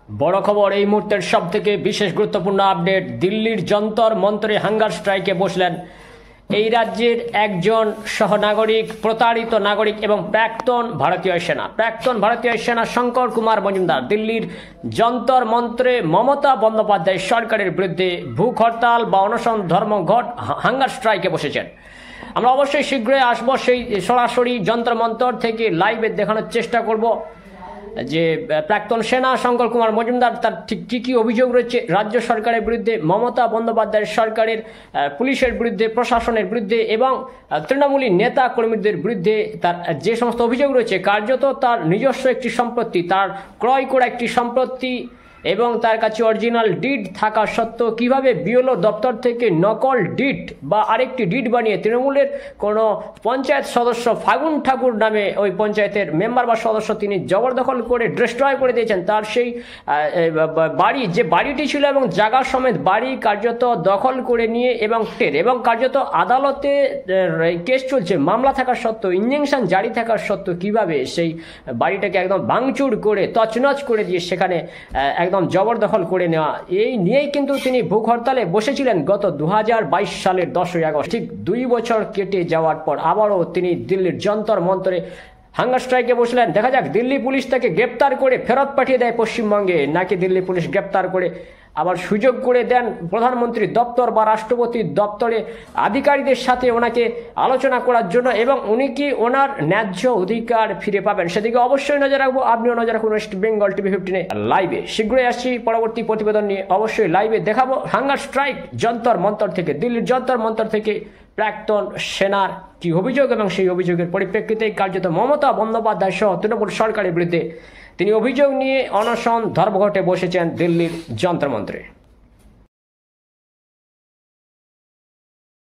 বড় খবর এই মুহূর্তের সবথেকে বিশেষ গুরুত্বপূর্ণ আপডেট। দিল্লির যন্তর মন্তরে হাঙ্গার স্ট্রাইকে বসলেন এই রাজ্যের একজন সহনাগরিক, প্রতারিত নাগরিক এবং প্রাক্তন ভারতীয় সেনা শঙ্কর কুমার মজুমদার দিল্লির যন্তর মন্ত্রে মমতা বন্দ্যোপাধ্যায় সরকারের বিরুদ্ধে ভূখ হরতাল বা অনশন ধর্মঘট হাঙ্গার স্ট্রাইকে বসেছেন। আমরা অবশ্যই শীঘ্রই আসবো, সেই সরাসরি যন্তর মন্তর থেকে লাইভে দেখানোর চেষ্টা করব যে প্রাক্তন সেনা শঙ্কর কুমার মজুমদার তার ঠিক কী কী অভিযোগ রয়েছে রাজ্য সরকারের বিরুদ্ধে, মমতা বন্দ্যোপাধ্যায়ের সরকারের পুলিশের বিরুদ্ধে, প্রশাসনের বিরুদ্ধে এবং তৃণমূলী নেতা কর্মীদের বিরুদ্ধে তার যে সমস্ত অভিযোগ রয়েছে। কার্যত তার নিজস্ব একটি সম্পত্তি, তার ক্রয় করা একটি সম্পত্তি এবং তার কাছে অরিজিনাল ডিড থাকা সত্ত্বেও কীভাবে বিএলও দপ্তর থেকে নকল ডিড বা আরেকটি ডিড বানিয়ে তৃণমূলের কোনো পঞ্চায়েত সদস্য ফাগুন ঠাকুর নামে ওই পঞ্চায়েতের মেম্বার বা সদস্য তিনি জবরদখল করে ডিস্ট্রয় করে দিয়েছেন। তার সেই বাড়ি, যে বাড়িটি ছিল এবং জায়গা সমেত বাড়ি কার্যত দখল করে নিয়ে এবং কার্যত আদালতে কেস চলছে, মামলা থাকা সত্ত্বেও, ইনজাংশন জারি থাকার সত্ত্বেও কীভাবে সেই বাড়িটাকে একদম ভাঙচুর করে তছনছ করে দিয়ে সেখানে একদম জবরদখল করে নেওয়া, এই নিয়েই কিন্তু তিনি ভূখ হরতালে বসেছিলেন গত 2022 সালের 10ই আগস্ট। ঠিক 2 বছর কেটে যাওয়ার পর আবারও তিনি দিল্লির যন্তর মন্তরে হাঙ্গার স্ট্রাইকে বসলেন। দেখা যাক দিল্লি পুলিশ তাকে গ্রেপ্তার করে ফেরত পাঠিয়ে দেয় পশ্চিমবঙ্গে, নাকি দিল্লি পুলিশ গ্রেপ্তার করে আবার সুযোগ করে দেন প্রধানমন্ত্রীর দপ্তর বা রাষ্ট্রপতির দপ্তরে আধিকারিকদের সাথে ওনাকে আলোচনা করার জন্য, এবং উনি কি ওনার ন্যায্য অধিকার ফিরে পাবেন সেদিকে অবশ্যই নজর রাখবো। আপনিও নজর রাখুন ওয়েস্ট বেঙ্গল টিভি 15 লাইভে। শীঘ্রই আসছি পরবর্তী প্রতিবেদন নিয়ে, অবশ্যই লাইভে দেখাবো হাঙ্গার স্ট্রাইক যন্তর মন্তর থেকে, দিল্লির যন্তর মন্তর থেকে প্রাক্তন সেনার কি অভিযোগ এবং সেই অভিযোগের পরিপ্রেক্ষিতে কার্যত মমতা বন্দ্যোপাধ্যায় সহ তৃণমূল সরকারের বিরুদ্ধে তিনি অভিযোগ নিয়ে অনশন ধর্মঘটে বসেছেন দিল্লির যন্তর মন্ত্রে।